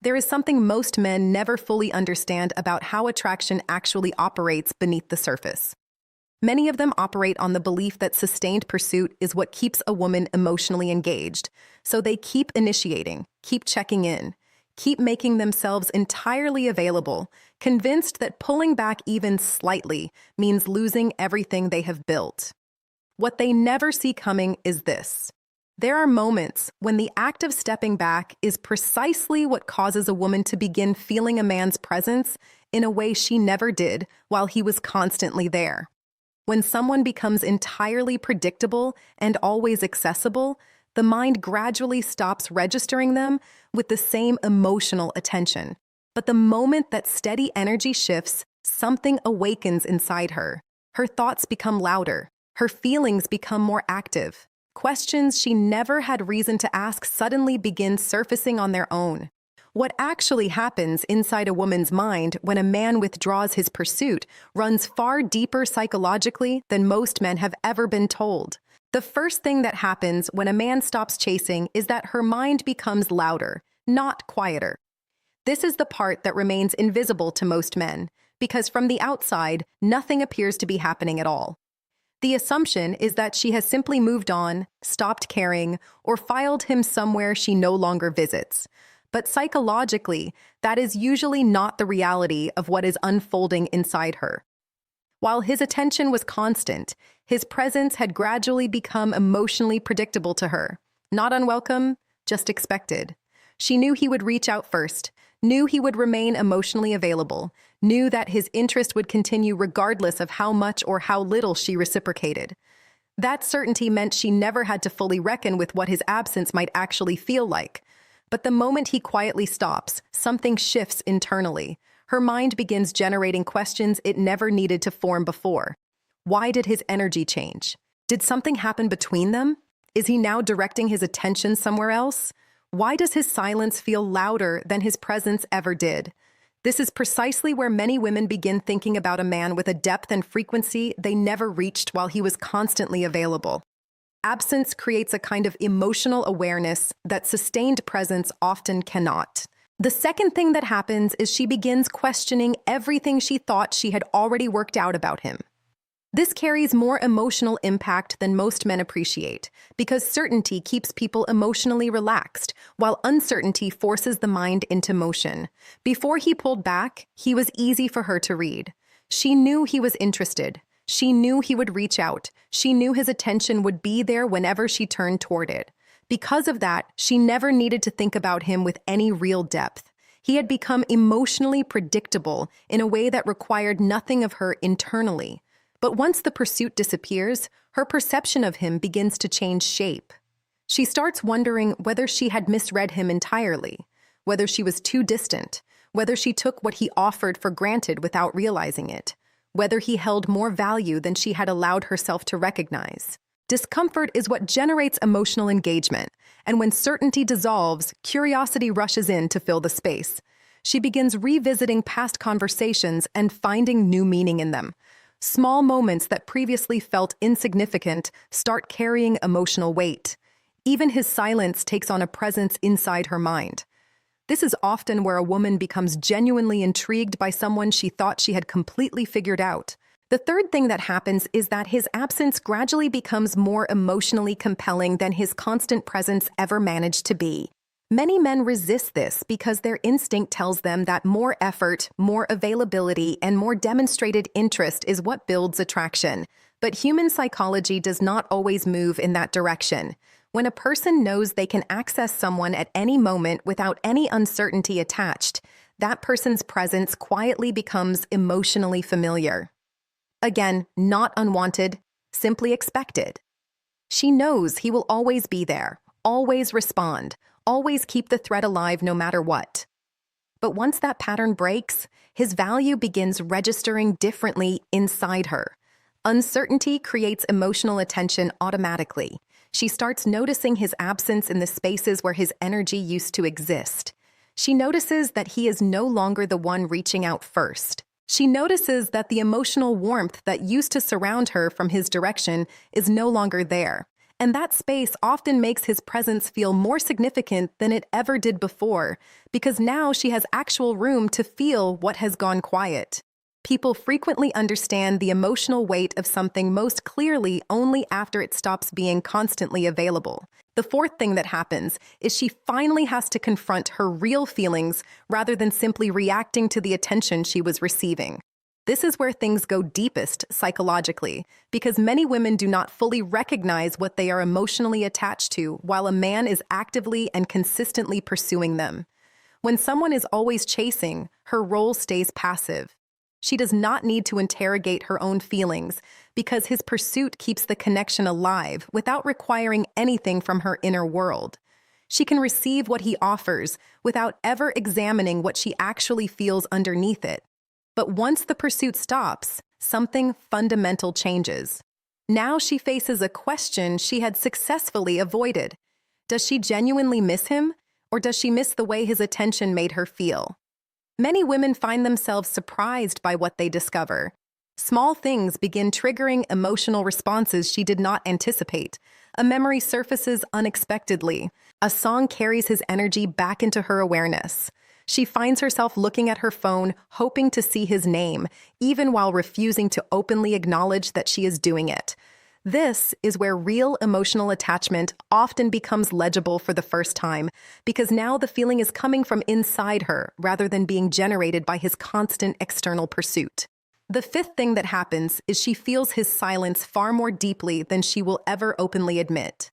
There is something most men never fully understand about how attraction actually operates beneath the surface. Many of them operate on the belief that sustained pursuit is what keeps a woman emotionally engaged, so they keep initiating, keep checking in, keep making themselves entirely available, convinced that pulling back even slightly means losing everything they have built. What they never see coming is this. There are moments when the act of stepping back is precisely what causes a woman to begin feeling a man's presence in a way she never did while he was constantly there. When someone becomes entirely predictable and always accessible, the mind gradually stops registering them with the same emotional attention. But the moment that steady energy shifts, something awakens inside her. Her thoughts become louder. Her feelings become more active. Questions she never had reason to ask suddenly begin surfacing on their own. What actually happens inside a woman's mind when a man withdraws his pursuit runs far deeper psychologically than most men have ever been told. The first thing that happens when a man stops chasing is that her mind becomes louder, not quieter. This is the part that remains invisible to most men, because from the outside, nothing appears to be happening at all. The assumption is that she has simply moved on, stopped caring, or filed him somewhere she no longer visits. But psychologically, that is usually not the reality of what is unfolding inside her. While his attention was constant, his presence had gradually become emotionally predictable to her. Not unwelcome, just expected. She knew he would reach out first, knew he would remain emotionally available, knew that his interest would continue regardless of how much or how little she reciprocated. That certainty meant she never had to fully reckon with what his absence might actually feel like. But the moment he quietly stops, something shifts internally. Her mind begins generating questions it never needed to form before. Why did his energy change? Did something happen between them? Is he now directing his attention somewhere else? Why does his silence feel louder than his presence ever did? This is precisely where many women begin thinking about a man with a depth and frequency they never reached while he was constantly available. Absence creates a kind of emotional awareness that sustained presence often cannot. The second thing that happens is she begins questioning everything she thought she had already worked out about him. This carries more emotional impact than most men appreciate, because certainty keeps people emotionally relaxed, while uncertainty forces the mind into motion. Before he pulled back, he was easy for her to read. She knew he was interested. She knew he would reach out. She knew his attention would be there whenever she turned toward it. Because of that, she never needed to think about him with any real depth. He had become emotionally predictable in a way that required nothing of her internally. But once the pursuit disappears, her perception of him begins to change shape. She starts wondering whether she had misread him entirely, whether she was too distant, whether she took what he offered for granted without realizing it, whether he held more value than she had allowed herself to recognize. Discomfort is what generates emotional engagement, and when certainty dissolves, curiosity rushes in to fill the space. She begins revisiting past conversations and finding new meaning in them. Small moments that previously felt insignificant start carrying emotional weight. Even his silence takes on a presence inside her mind. This is often where a woman becomes genuinely intrigued by someone she thought she had completely figured out. The third thing that happens is that his absence gradually becomes more emotionally compelling than his constant presence ever managed to be. Many men resist this because their instinct tells them that more effort, more availability, and more demonstrated interest is what builds attraction. But human psychology does not always move in that direction. When a person knows they can access someone at any moment without any uncertainty attached, that person's presence quietly becomes emotionally familiar. Again, not unwanted, simply expected. She knows he will always be there, always respond, always keep the thread alive no matter what. But once that pattern breaks, his value begins registering differently inside her. Uncertainty creates emotional attention automatically. She starts noticing his absence in the spaces where his energy used to exist. She notices that he is no longer the one reaching out first. She notices that the emotional warmth that used to surround her from his direction is no longer there. And that space often makes his presence feel more significant than it ever did before, because now she has actual room to feel what has gone quiet. People frequently understand the emotional weight of something most clearly only after it stops being constantly available. The fourth thing that happens is she finally has to confront her real feelings rather than simply reacting to the attention she was receiving. This is where things go deepest psychologically, because many women do not fully recognize what they are emotionally attached to while a man is actively and consistently pursuing them. When someone is always chasing, her role stays passive. She does not need to interrogate her own feelings because his pursuit keeps the connection alive without requiring anything from her inner world. She can receive what he offers without ever examining what she actually feels underneath it. But once the pursuit stops, something fundamental changes. Now she faces a question she had successfully avoided. Does she genuinely miss him, or does she miss the way his attention made her feel? Many women find themselves surprised by what they discover. Small things begin triggering emotional responses she did not anticipate. A memory surfaces unexpectedly. A song carries his energy back into her awareness. She finds herself looking at her phone, hoping to see his name, even while refusing to openly acknowledge that she is doing it. This is where real emotional attachment often becomes legible for the first time, because now the feeling is coming from inside her rather than being generated by his constant external pursuit. The fifth thing that happens is she feels his silence far more deeply than she will ever openly admit.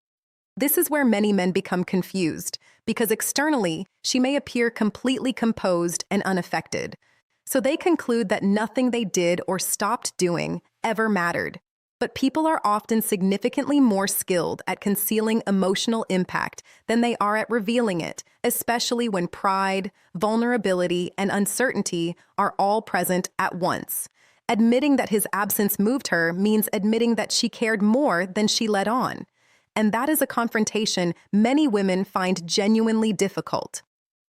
This is where many men become confused, because externally, she may appear completely composed and unaffected. So they conclude that nothing they did or stopped doing ever mattered. But people are often significantly more skilled at concealing emotional impact than they are at revealing it, especially when pride, vulnerability, and uncertainty are all present at once. Admitting that his absence moved her means admitting that she cared more than she let on. And that is a confrontation many women find genuinely difficult.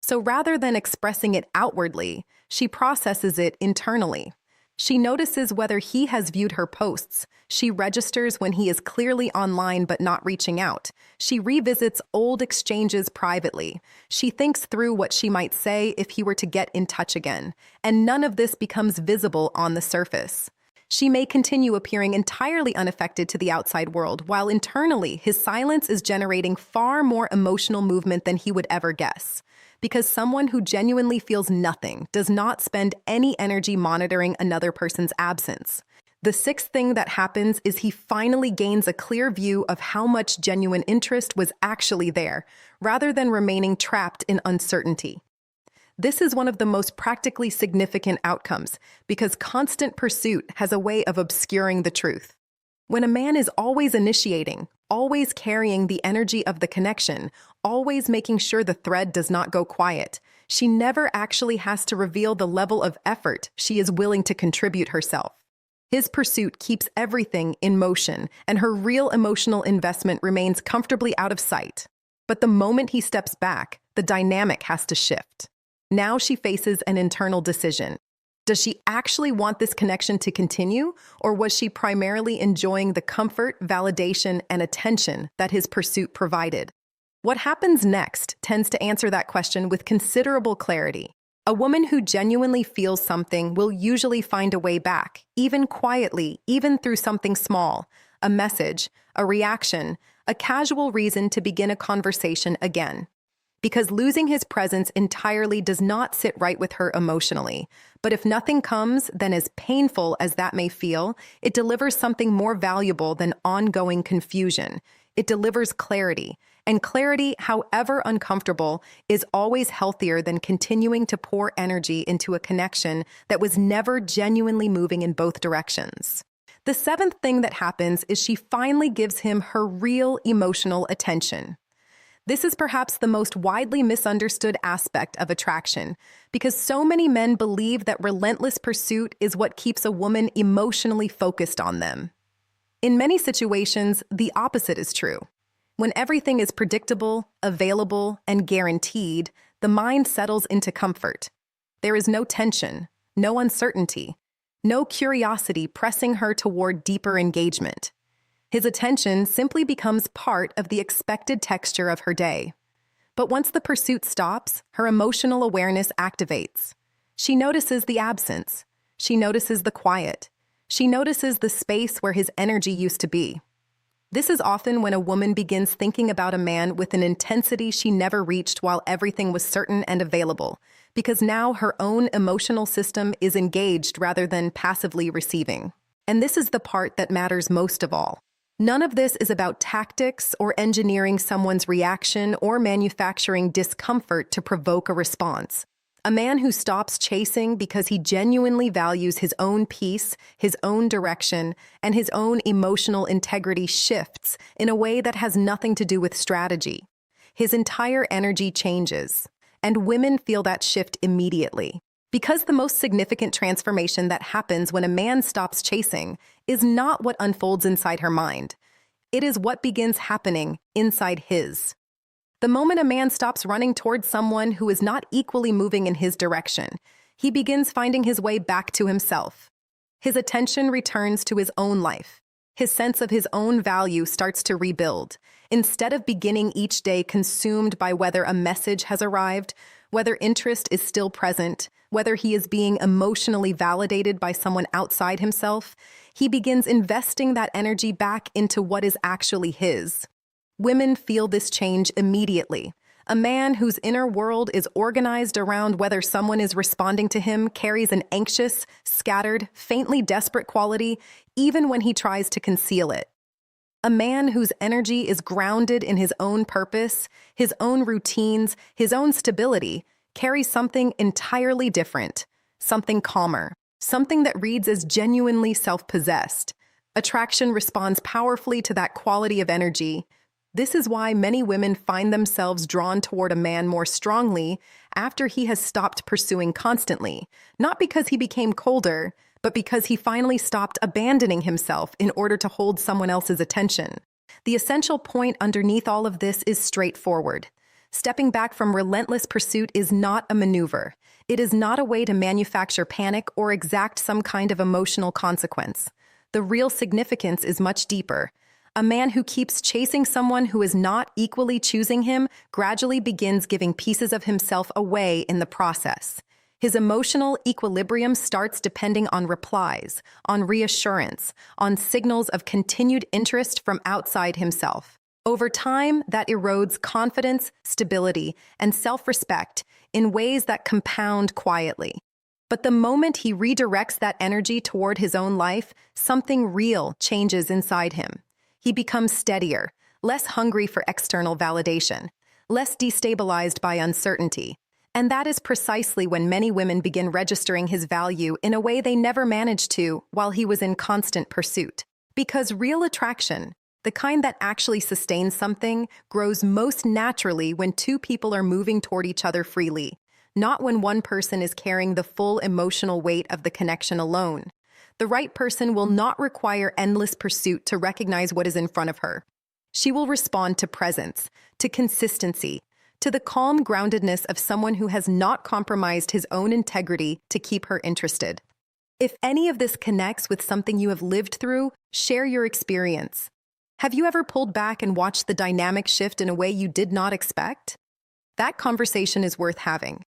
So rather than expressing it outwardly, she processes it internally. She notices whether he has viewed her posts. She registers when he is clearly online but not reaching out. She revisits old exchanges privately. She thinks through what she might say if he were to get in touch again. And none of this becomes visible on the surface. She may continue appearing entirely unaffected to the outside world, while internally his silence is generating far more emotional movement than he would ever guess. Because someone who genuinely feels nothing does not spend any energy monitoring another person's absence. The sixth thing that happens is he finally gains a clear view of how much genuine interest was actually there, rather than remaining trapped in uncertainty. This is one of the most practically significant outcomes, because constant pursuit has a way of obscuring the truth. When a man is always initiating, always carrying the energy of the connection, always making sure the thread does not go quiet, she never actually has to reveal the level of effort she is willing to contribute herself. His pursuit keeps everything in motion, and her real emotional investment remains comfortably out of sight. But the moment he steps back, the dynamic has to shift. Now she faces an internal decision. Does she actually want this connection to continue, or was she primarily enjoying the comfort, validation, and attention that his pursuit provided? What happens next tends to answer that question with considerable clarity. A woman who genuinely feels something will usually find a way back, even quietly, even through something small, a message, a reaction, a casual reason to begin a conversation again. Because losing his presence entirely does not sit right with her emotionally. But if nothing comes, then as painful as that may feel, it delivers something more valuable than ongoing confusion. It delivers clarity. And clarity, however uncomfortable, is always healthier than continuing to pour energy into a connection that was never genuinely moving in both directions. The seventh thing that happens is she finally gives him her real emotional attention. This is perhaps the most widely misunderstood aspect of attraction, because so many men believe that relentless pursuit is what keeps a woman emotionally focused on them. In many situations, the opposite is true. When everything is predictable, available, and guaranteed, the mind settles into comfort. There is no tension, no uncertainty, no curiosity pressing her toward deeper engagement. His attention simply becomes part of the expected texture of her day. But once the pursuit stops, her emotional awareness activates. She notices the absence. She notices the quiet. She notices the space where his energy used to be. This is often when a woman begins thinking about a man with an intensity she never reached while everything was certain and available, because now her own emotional system is engaged rather than passively receiving. And this is the part that matters most of all. None of this is about tactics or engineering someone's reaction or manufacturing discomfort to provoke a response. A man who stops chasing because he genuinely values his own peace, his own direction, and his own emotional integrity shifts in a way that has nothing to do with strategy. His entire energy changes, and women feel that shift immediately. Because the most significant transformation that happens when a man stops chasing is not what unfolds inside her mind. It is what begins happening inside his. The moment a man stops running towards someone who is not equally moving in his direction, he begins finding his way back to himself. His attention returns to his own life. His sense of his own value starts to rebuild. Instead of beginning each day consumed by whether a message has arrived, whether interest is still present, whether he is being emotionally validated by someone outside himself, he begins investing that energy back into what is actually his. Women feel this change immediately. A man whose inner world is organized around whether someone is responding to him carries an anxious, scattered, faintly desperate quality, even when he tries to conceal it. A man whose energy is grounded in his own purpose, his own routines, his own stability, carries something entirely different, something calmer, something that reads as genuinely self-possessed. Attraction responds powerfully to that quality of energy. This is why many women find themselves drawn toward a man more strongly after he has stopped pursuing constantly, not because he became colder, but because he finally stopped abandoning himself in order to hold someone else's attention. The essential point underneath all of this is straightforward. Stepping back from relentless pursuit is not a maneuver. It is not a way to manufacture panic or exact some kind of emotional consequence. The real significance is much deeper. A man who keeps chasing someone who is not equally choosing him gradually begins giving pieces of himself away in the process. His emotional equilibrium starts depending on replies, on reassurance, on signals of continued interest from outside himself. Over time, that erodes confidence, stability, and self-respect in ways that compound quietly. But the moment he redirects that energy toward his own life, something real changes inside him. He becomes steadier, less hungry for external validation, less destabilized by uncertainty. And that is precisely when many women begin registering his value in a way they never managed to while he was in constant pursuit. Because real attraction, the kind that actually sustains something, grows most naturally when two people are moving toward each other freely, not when one person is carrying the full emotional weight of the connection alone. The right person will not require endless pursuit to recognize what is in front of her. She will respond to presence, to consistency, to the calm groundedness of someone who has not compromised his own integrity to keep her interested. If any of this connects with something you have lived through, share your experience. Have you ever pulled back and watched the dynamic shift in a way you did not expect? That conversation is worth having.